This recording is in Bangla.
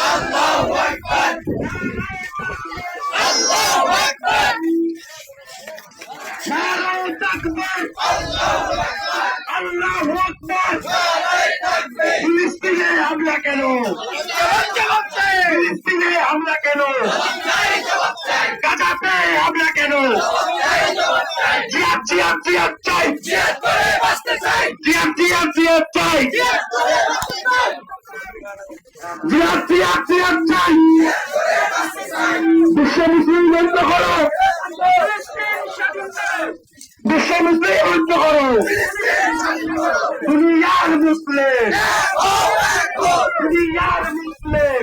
Allahu Akbar! Allahu Akbar! Allahu Akbar! Allahu Akbar! ফিলিস্তিনে হামলা কেন? ফিলিস্তিনে হামলা কেন? গাজাতে হামলা কেন? জিহাদ জিহাদ জিহাদ চাই, জিহাদ করে বাঁচতে চাই, জিহাদ জিহাদ জিহাদ চাই, জিহাদ জিহাদ জিহাদ চাই। বিশ্ব মুসলিম বন্ধ করো, বিশ্ব মুসলিম বন্ধ করো, দুনিয়ার মুসলিম, দুনিয়ার মুসলিম।